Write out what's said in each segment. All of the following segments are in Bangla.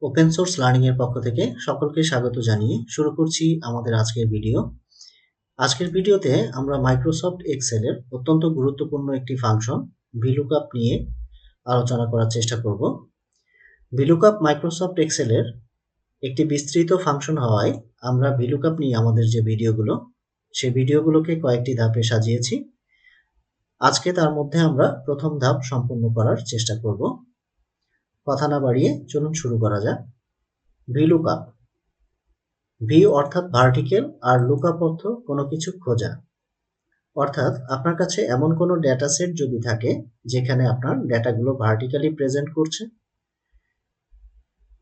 ওপেন সোর্স লার্নিং এর পক্ষ থেকে সকলকে স্বাগত জানিয়ে শুরু করছি আমাদের আজকের ভিডিও। আজকের ভিডিওতে আমরা মাইক্রোসফট এক্সেলের অত্যন্ত গুরুত্বপূর্ণ একটি ফাংশন ভিলুকআপ নিয়ে আলোচনা করার চেষ্টা করব। ভিলুকআপ মাইক্রোসফট এক্সেলের একটি বিস্তৃত ফাংশন হওয়ায় আমরা ভিলুকআপ নিয়ে আমাদের যে ভিডিওগুলো, সেই ভিডিওগুলোকে কয়েকটি ধাপে সাজিয়েছি। আজকে তার মধ্যে আমরা প্রথম ধাপ সম্পূর্ণ করার চেষ্টা করব। কথা না বাড়িয়ে চলুন শুরু করা যাক। ভিলুকআপ, ভি অর্থাৎ ভার্টিক্যাল আর লুকআপ অর্থ কোনো কিছু খোঁজা। অর্থাৎ আপনার কাছে এমন কোনো ডেটা সেট যদি থাকে যেখানে আপনার ডেটাগুলো ভার্টিক্যালি প্রেজেন্ট করছে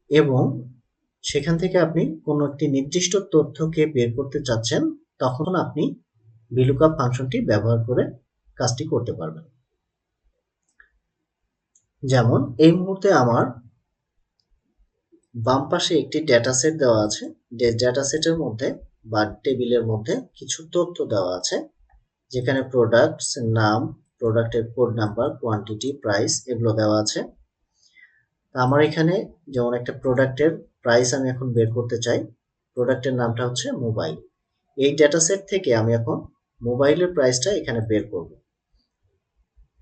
এবং সেখান থেকে আপনি কোনো একটি নির্দিষ্ট তথ্যকে বের করতে চাচ্ছেন, তখন আপনি ভিলুকআপ ফাংশনটি ব্যবহার করে কাজটি করতে পারবেন। যেমন এই মুহূর্তে আমার বাম পাশে একটি ডেটা সেট দেওয়া আছে। ডেটা সেটের মধ্যে বা টেবিলের মধ্যে কিছু তথ্য দেওয়া আছে, যেখানে প্রোডাক্টস নাম, প্রোডাক্টের কোড নাম্বার, কোয়ান্টিটি, প্রাইস এগুলো দেওয়া আছে। আমার এখানে যেমন একটা প্রোডাক্টের প্রাইস আমি এখন বের করতে চাই। প্রোডাক্টের নামটা হচ্ছে মোবাইল। এই ডেটা সেট থেকে আমি এখন মোবাইলের প্রাইসটা এখানে বের করব।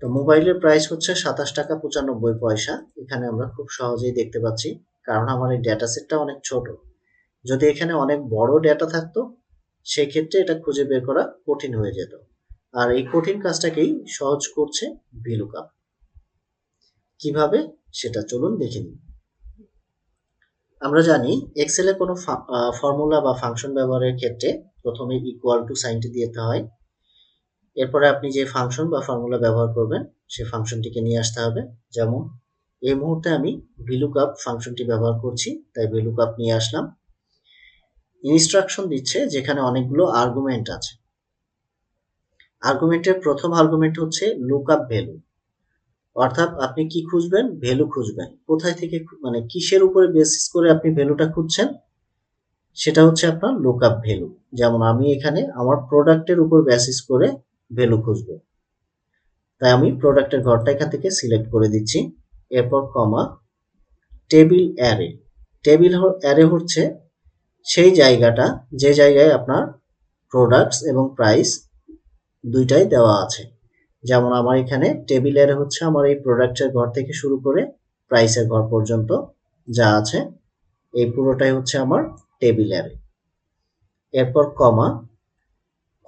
তো মোবাইলের প্রাইস হচ্ছে 27 টাকা 95 পয়সা। এখানে আমরা খুব সহজেই দেখতে পাচ্ছি, কারণ আমার এই ডেটা সেটটা অনেক ছোট। যদি এখানে অনেক বড় ডেটা থাকতো, সেক্ষেত্রে এটা খুঁজে বের করা কঠিন হয়ে যেত। আর এই কঠিন কাজটাকেই সহজ করছে ভিলুকআপ। কিভাবে সেটা চলুন দেখে নিই। আমরা জানি এক্সেলে কোনো ফর্মুলা বা ফাংশন ব্যবহারের ক্ষেত্রে প্রথমে ইকুয়াল টু সাইনটি দিতে হয়। এরপরে আপনি যে ফাংশন বা ফর্মুলা ব্যবহার করবেন সেই ফাংশনটিকে নিয়ে আসতে হবে। যেমন এই মুহূর্তে আমি ভিলুকআপ ফাংশনটি ব্যবহার করছি, তাই ভিলুকআপ নিয়ে আসলাম। ইনস্ট্রাকশন দিচ্ছে যেখানে অনেকগুলো আর্গুমেন্ট আছে। আর্গুমেন্টের প্রথম আর্গুমেন্ট হচ্ছে লুকআপ ভ্যালু, অর্থাৎ আপনি কি খুঁজবেন? ভ্যালু খুঁজবেন। কোথায় থেকে, মানে কিসের উপরে বেসিস করে আপনি ভ্যালুটা খুঁজছেন, সেটা হচ্ছে আপনার লুকআপ ভ্যালু। যেমন আমি এখানে আমার প্রোডাক্টের উপর বেসিস করে ভ্যালু খুঁজবো, তাই আমি প্রোডাক্টের ঘরটা এখান থেকে সিলেক্ট করে দিচ্ছি। এরপর কমা, টেবিল অ্যারে। টেবিল অ্যারে হচ্ছে সেই জায়গাটা যে জায়গায় আপনার প্রোডাক্টস এবং প্রাইস দুইটাই দেওয়া আছে। যেমন আমার এখানে টেবিল অ্যারে হচ্ছে আমার এই প্রোডাক্টের ঘর থেকে শুরু করে প্রাইসের ঘর পর্যন্ত যা আছে, এই পুরোটাই হচ্ছে আমার টেবিল অ্যারে। এরপর কমা,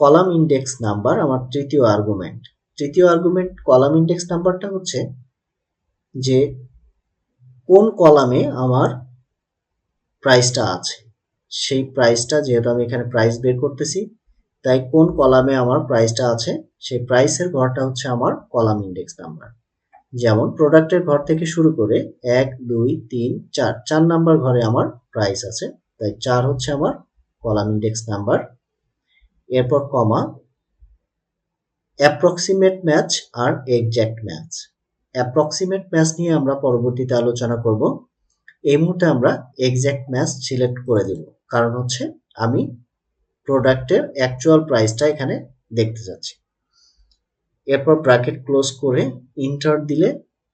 কলাম ইন্ডেক্স নাম্বার আমার তৃতীয় আর্গুমেন্ট। তৃতীয় আর্গুমেন্ট কলাম ইন্ডেক্স নাম্বারটা হচ্ছে যে কোন কলামে আমার প্রাইসটা আছে, সেই প্রাইসটা, যেহেতু আমি এখানে প্রাইস বের করতেছি, তাই কোন কলামে আমার প্রাইসটা আছে সেই প্রাইসের ঘরটা হচ্ছে আমার কলাম ইন্ডেক্স নাম্বার। যেমন প্রোডাক্টের ঘর থেকে শুরু করে 1 2 3 4 4 নাম্বার ঘরে আমার প্রাইস আছে, তাই 4 হচ্ছে আমার কলাম ইন্ডেক্স নাম্বার। এরপর কমা, অ্যাপ্রক্সিমেট ম্যাচ আর এক্সাক্ট ম্যাচ। অ্যাপ্রক্সিমেট ম্যাচ নিয়ে আমরা পরবর্তীতে আলোচনা করব। এই মুহূর্তে আমরা এক্সাক্ট ম্যাচ সিলেক্ট করে দেব, কারণ হচ্ছে আমি প্রোডাক্টের অ্যাকচুয়াল প্রাইসটা এখানে দেখতে যাচ্ছি। এরপর ব্র্যাকেট ক্লোজ করে ইন্টার দিলে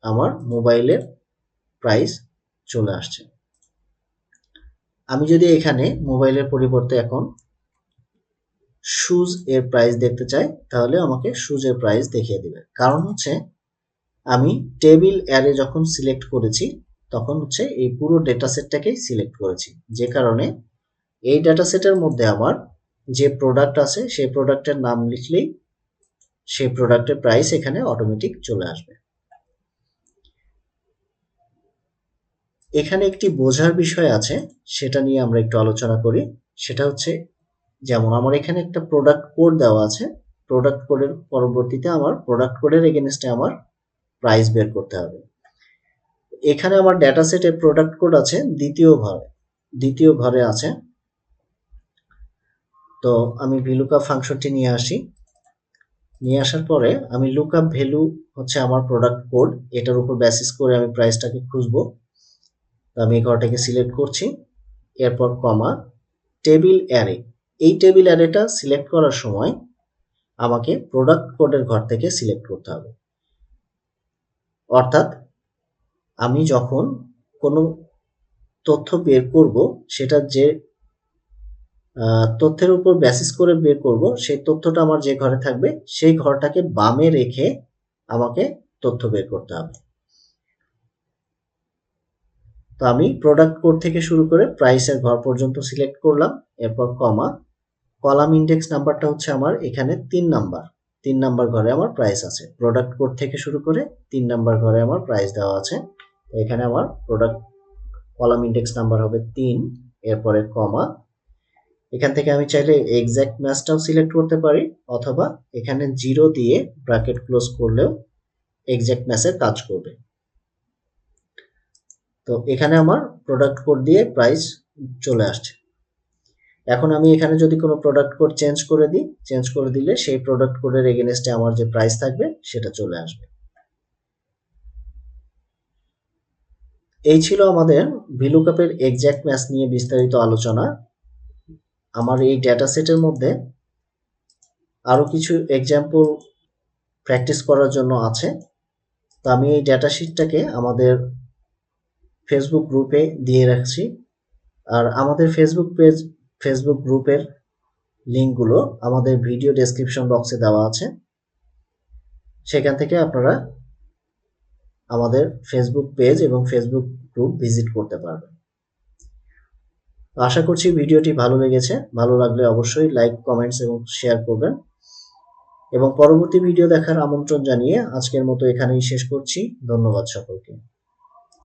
আমার মোবাইলের প্রাইস চলে আসছে। আমি যদি এখানে মোবাইলের পরিবর্তে এখন শুজ এর প্রাইস দেখতে চাই, তাহলে আমাকে শুজ এর প্রাইস দেখিয়ে দিবে। কারণ হচ্ছে আমি টেবিল অ্যারে যখন সিলেক্ট করেছি, তখন হচ্ছে এই পুরো ডেটা সেটটাকেই সিলেক্ট করেছি, যে কারণে এই ডেটা সেটের মধ্যে আমার যে প্রোডাক্ট আছে সেই প্রোডাক্টের নাম লিখলেই সেই প্রোডাক্টের প্রাইস এখানে অটোমেটিক চলে আসবে। এখানে একটি বোঝার বিষয় আছে, সেটা নিয়ে আমরা একটু আলোচনা করি। সেটা হচ্ছে, যেমন আমার এখানে একটা প্রোডাক্ট কোড দেওয়া আছে। প্রোডাক্ট কোডের পরবর্তীতে আমার প্রোডাক্ট কোডের এগেইনস্টে আমার প্রাইস বের করতে হবে। এখানে আমার ডেটা সেটে প্রোডাক্ট কোড আছে দ্বিতীয় ঘরে আছে। তো আমি ভিলুকআপ ফাংশনটি নিয়ে আসি। নিয়ে আসার পরে আমি লুকআপ ভ্যালু হচ্ছে আমার প্রোডাক্ট কোড, এটার উপর বেসিস করে আমি প্রাইসটাকে খুঁজবো। তো আমি এই ঘরটাকে সিলেক্ট করছি। এরপর কমা, টেবিল অ্যারে। এই টেবিল অ্যারেটা সিলেক্ট করার সময় আমাকে প্রোডাক্ট কোডের ঘর থেকে সিলেক্ট করতে হবে। অর্থাৎ আমি যখন কোনো তথ্য বের করব, সেটা যে তথ্যের উপর বেসিস করে বের করব, সেই তথ্যটা আমার যে ঘরে থাকবে সেই ঘরটাকে বামে রেখে আমাকে তথ্য বের করতে হবে। তো আমি প্রোডাক্ট কোড থেকে শুরু করে প্রাইসের ঘর পর্যন্ত সিলেক্ট করলাম, এরপর কমা, কলাম ইন্ডেক্স নাম্বারটা হচ্ছে আমার এখানে 3 নাম্বার ঘরে আমার প্রাইস আছে। প্রোডাক্ট কোড থেকে শুরু করে 3 নাম্বার ঘরে আমার প্রাইস দেওয়া আছে। এখানে আমার প্রোডাক্ট কলাম ইন্ডেক্স নাম্বার হবে 3, এরপরে কমা। এখান থেকে আমি চাইলে এক্সাক্ট ম্যাচটাও সিলেক্ট করতে পারি, অথবা এখানে 0 দিয়ে ব্র্যাকেট ক্লোজ করলেও এক্সাক্ট ম্যাচের কাজ করবে। তো এখানে আমার প্রোডাক্ট কোড দিয়ে প্রাইস চলে আসছে। এখন আমি এখানে যদি কোনো প্রোডাক্ট কোড চেঞ্জ করে দিই, চেঞ্জ করে দিলে সেই প্রোডাক্ট কোডের এগেইনস্টে আমার যে প্রাইস থাকবে সেটা চলে আসবে। এই ছিল আমাদের ভিলুকআপের এক্সাক্ট ম্যাচ নিয়ে বিস্তারিত আলোচনা। আমার এই ডেটা সেটের মধ্যে আরো কিছু এক্সাম্পল প্র্যাকটিস করার জন্য আছে। তো আমি এই ডেটা শিটটাকে আমাদের ফেসবুক গ্রুপে দিয়ে রাখছি, আর আমাদের ফেসবুক গ্রুপের লিঙ্কগুলো আমাদের ভিডিও ডেসক্রিপশন বক্সে দেওয়া আছে, সেখান থেকে আপনারা আমাদের ফেসবুক পেজ এবং ফেসবুক গ্রুপ ভিজিট করতে পারবেন। আশা করছি ভিডিওটি ভালো লেগেছে। ভালো লাগলে অবশ্যই লাইক, কমেন্টস এবং শেয়ার করবেন, এবং পরবর্তী ভিডিও দেখার আমন্ত্রণ জানিয়ে আজকের মতো এখানেই শেষ করছি। ধন্যবাদ সকলকে।